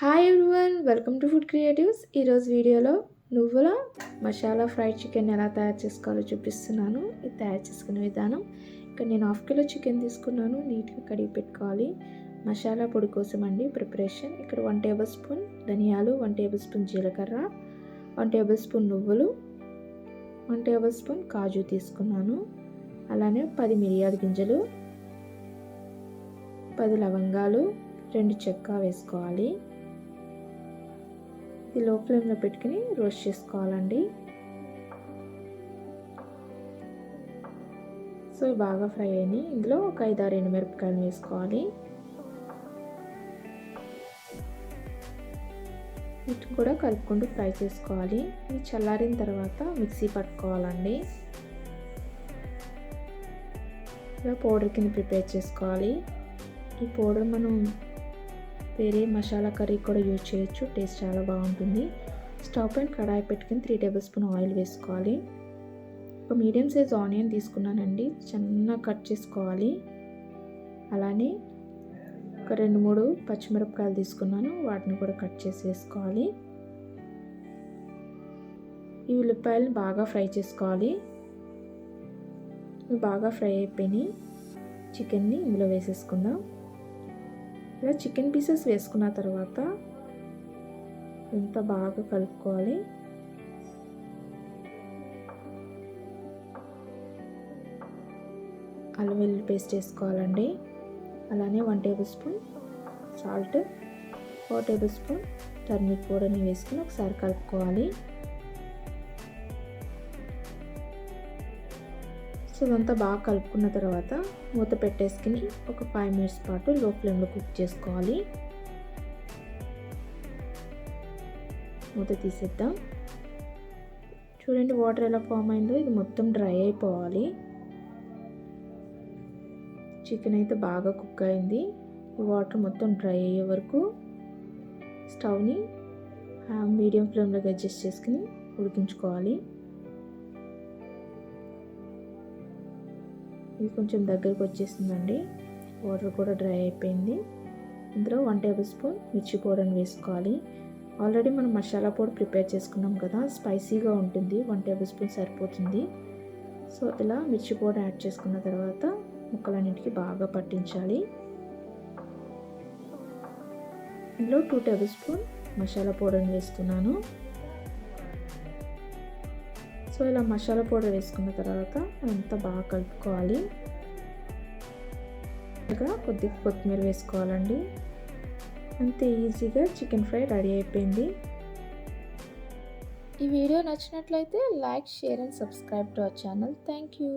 Hi everyone, welcome to food creatives. ఈరోజు వీడియోలో నువ్వుల మసాలా ఫ్రైడ్ చికెన్ ఎలా తయారు చేసుకోవాలో చూపిస్తున్నాను. ఇది తయారు చేసుకునే విధానం. ఇక్కడ నేను 1/2 కిలో చికెన్ తీసుకున్నాను. నీట్గా కడిగి పెట్టుకోవాలి. మసాలా పొడి కోసం అండి ప్రిపరేషన్. ఇక్కడ 1 టేబుల్ స్పూన్ ధనియాలు, 1 టేబుల్ స్పూన్ జీలకర్ర, 1 టేబుల్ స్పూన్ నువ్వులు, 1 టేబుల్ స్పూన్ కాజు తీసుకున్నాను. అలానే 10 మిరియాల గింజలు, 10 లవంగాలు, 2 చెక్క వేసుకోవాలి. ఇది లో ఫ్లేమ్లో పెట్టుకుని రోస్ట్ చేసుకోవాలండి. సో బాగా ఫ్రై అయినాయి. ఇందులో ఒక 5-6 ఎండుమిరపకాయలు వేసుకోవాలి. వీటిని కూడా కలుపుకుంటూ ఫ్రై చేసుకోవాలి. ఇది చల్లారిన తర్వాత మిక్సీ పట్టుకోవాలండి. ఇలా పౌడర్ కింద ప్రిపేర్ చేసుకోవాలి. ఈ పౌడర్ మనం వేరే మసాలా కర్రీ కూడా యూజ్ చేయొచ్చు. టేస్ట్ చాలా బాగుంటుంది. స్టవ్ పైన కడాయి పెట్టుకుని 3 టేబుల్ స్పూన్ ఆయిల్ వేసుకోవాలి. ఒక మీడియం సైజ్ ఆనియన్ తీసుకున్నానండి, చిన్న కట్ చేసుకోవాలి. అలానే ఒక 2-3 పచ్చిమిరపకాయలు తీసుకున్నాను, వాటిని కూడా కట్ చేసి వేసుకోవాలి. ఈ ఉల్లిపాయలను బాగా ఫ్రై చేసుకోవాలి. బాగా ఫ్రై అయిపోయి చికెన్ని ఇందులో వేసేసుకుందాం. ఇలా చికెన్ పీసెస్ వేసుకున్న తర్వాత ఇంత బాగా కలుపుకోవాలి. అల్లం వెల్లుల్లి పేస్ట్ వేసుకోవాలండి. అలానే 1 table spoon salt, 4 table spoon turmeric పౌడర్ని వేసుకుని ఒకసారి కలుపుకోవాలి. సో ఇదంతా బాగా కలుపుకున్న తర్వాత మూత పెట్టేసుకుని ఒక 5 మినిట్స్ పాటు లో ఫ్లేమ్లో కుక్ చేసుకోవాలి. మూత తీసేద్దాం. చూడండి వాటర్ ఎలా ఫామ్ అయిందో. ఇది మొత్తం డ్రై అయిపోవాలి. చికెన్ అయితే బాగా కుక్ అయింది. వాటర్ మొత్తం డ్రై అయ్యే వరకు స్టవ్ని మీడియం ఫ్లేమ్లోకి అడ్జస్ట్ చేసుకుని ఉడికించుకోవాలి. ఇది కొంచెం దగ్గరకు వచ్చేసిందండి. వాటర్ కూడా డ్రై అయిపోయింది. ఇందులో 1 టేబుల్ స్పూన్ మిర్చి పౌడర్ని వేసుకోవాలి. ఆల్రెడీ మనం మసాలా పౌడర్ ప్రిపేర్ చేసుకున్నాం కదా, స్పైసీగా ఉంటుంది. 1 టేబుల్ స్పూన్ సరిపోతుంది. సో ఇలా మిర్చి పౌడర్ యాడ్ చేసుకున్న తర్వాత ముక్కలన్నింటికి బాగా పట్టించాలి. ఇందులో 2 టేబుల్ స్పూన్ మసాలా పౌడర్ని వేస్తున్నాను. సో ఇలా మసాలా పౌడర్ వేసుకున్న తర్వాత అంతా బాగా కలుపుకోవాలి. ఇంకా కొద్దిగా కొత్తిమీర వేసుకోవాలండి. అంతే, ఈజీగా చికెన్ ఫ్రై రెడీ అయిపోయింది. ఈ వీడియో నచ్చినట్లయితే like, share and subscribe to our channel. Thank you.